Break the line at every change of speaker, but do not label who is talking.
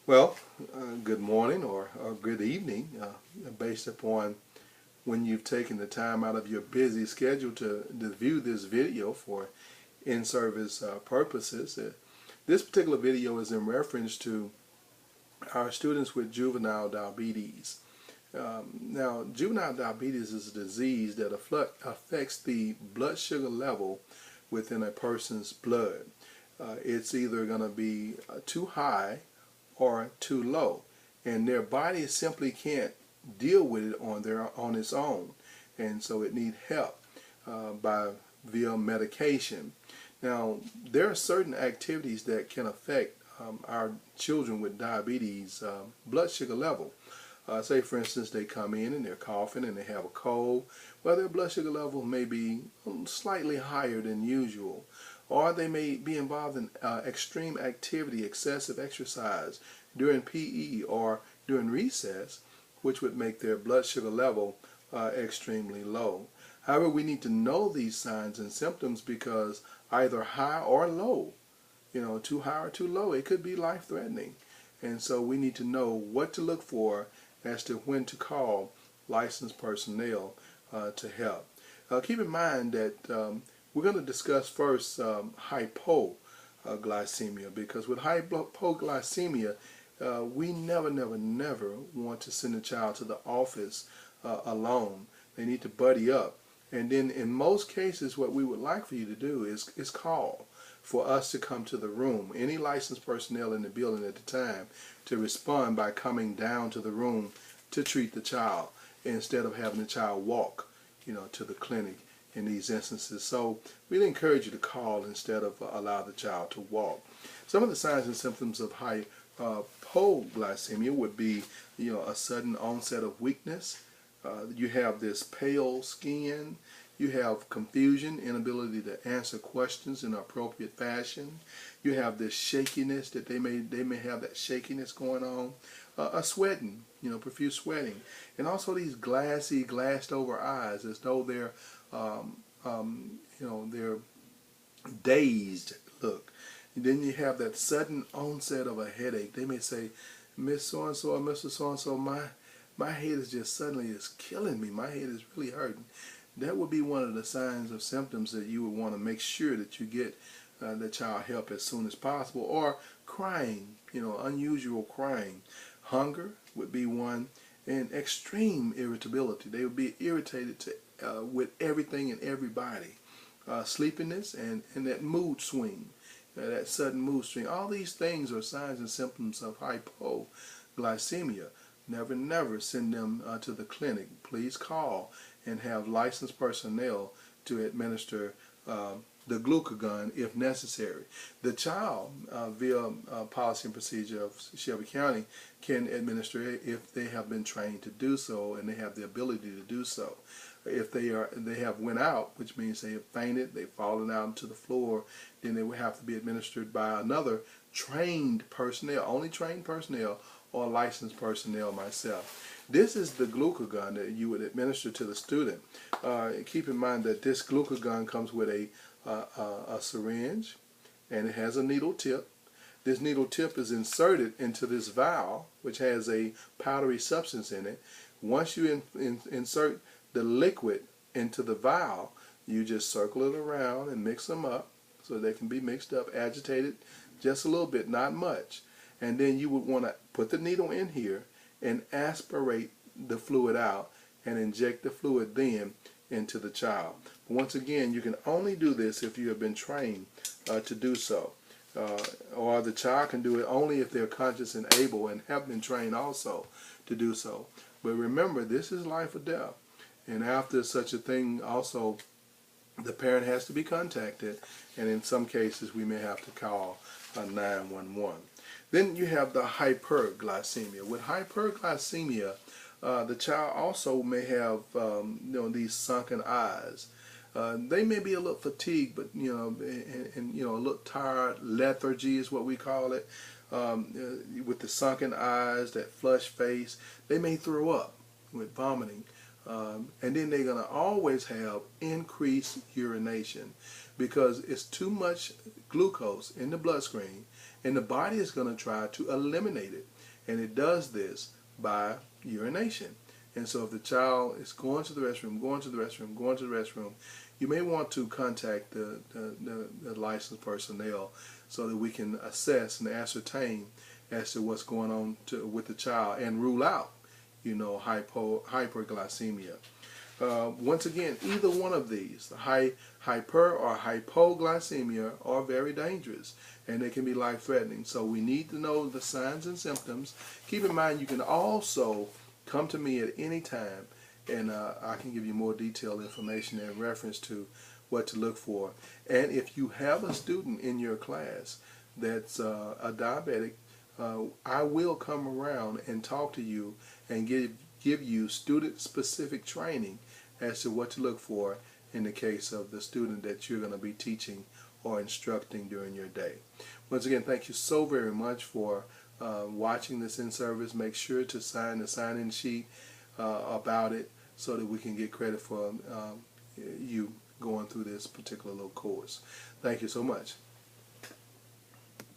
Well, good morning or good evening, based upon when you've taken the time out of your busy schedule to view this video for in-service purposes. This particular video is in reference to our students with juvenile diabetes. Now, juvenile diabetes is a disease that affects the blood sugar level within a person's blood. It's either going to be too high or too low, and their body simply can't deal with it on its own, and so it needs help by via medication. Now, there are certain activities that can affect our children with diabetes blood sugar level. Say, for instance, they come in and they're coughing and they have a cold. Well, their blood sugar level may be slightly higher than usual. Or they may be involved in extreme activity, excessive exercise during PE or during recess, which would make their blood sugar level extremely low. However, we need to know these signs and symptoms because either high or low, too high or too low, it could be life-threatening. And so we need to know what to look for as to when to call licensed personnel to help. Keep in mind that we're going to discuss first hypoglycemia, because with hypoglycemia, we never want to send a child to the office alone. They need to buddy up. And then in most cases, what we would like for you to do is call for us to come to the room, any licensed personnel in the building at the time, to respond by coming down to the room to treat the child instead of having the child walk, to the clinic in these instances. So we'd encourage you to call instead of allow the child to walk. Some of the signs and symptoms of hypoglycemia would be, a sudden onset of weakness. You have this pale skin. You have confusion, inability to answer questions in an appropriate fashion. You have this shakiness that they may have that shakiness going on. A sweating, profuse sweating, and also these glassed over eyes, as though they're they're dazed look. And then you have that sudden onset of a headache. They may say, "Miss So and So or Mr. So and So, my head is just suddenly is killing me. My head is really hurting." That would be one of the signs or symptoms that you would want to make sure that you get the child help as soon as possible. Or crying, unusual crying. Hunger would be one, and extreme irritability. They would be irritated with everything and everybody. Sleepiness and that mood swing, that sudden mood swing. All these things are signs and symptoms of hypoglycemia. Never send them to the clinic. Please call and have licensed personnel to administer the glucagon if necessary. The child, via policy and procedure of Shelby County, can administer it if they have been trained to do so and they have the ability to do so. If they have went out, which means they have fainted, they've fallen out onto the floor, then they would have to be administered by another trained personnel, only trained personnel or licensed personnel myself. This is the glucagon that you would administer to the student. Keep in mind that this glucagon comes with a syringe, and it has a needle tip. This needle tip is inserted into this vial, which has a powdery substance in it. Once you insert the liquid into the vial, you just circle it around and mix them up so they can be mixed up, agitated just a little bit, not much. And then you would want to put the needle in here and aspirate the fluid out and inject the fluid then into the child. But once again, you can only do this if you have been trained to do so. Or the child can do it only if they're conscious and able and have been trained also to do so. But remember, this is life or death. And after such a thing, also, the parent has to be contacted, and in some cases we may have to call 911. Then you have the hyperglycemia. With hyperglycemia, the child also may have these sunken eyes. They may be a little fatigued, but and a little tired. Lethargy is what we call it. With the sunken eyes, that flushed face, they may throw up with vomiting. And then they're going to always have increased urination because it's too much glucose in the bloodstream, and the body is going to try to eliminate it. And it does this by urination. And so if the child is going to the restroom, going to the restroom, going to the restroom, you may want to contact the licensed personnel so that we can assess and ascertain as to what's going on with the child and rule out, hyperglycemia. Once again, either one of these, hyper or hypoglycemia, are very dangerous and they can be life-threatening. So we need to know the signs and symptoms. Keep in mind, you can also come to me at any time, and I can give you more detailed information in reference to what to look for. And if you have a student in your class that's a diabetic, I will come around and talk to you and give you student-specific training as to what to look for in the case of the student that you're going to be teaching or instructing during your day. Once again, thank you so very much for watching this in-service. Make sure to sign the sign-in sheet about it so that we can get credit for you going through this particular little course. Thank you so much.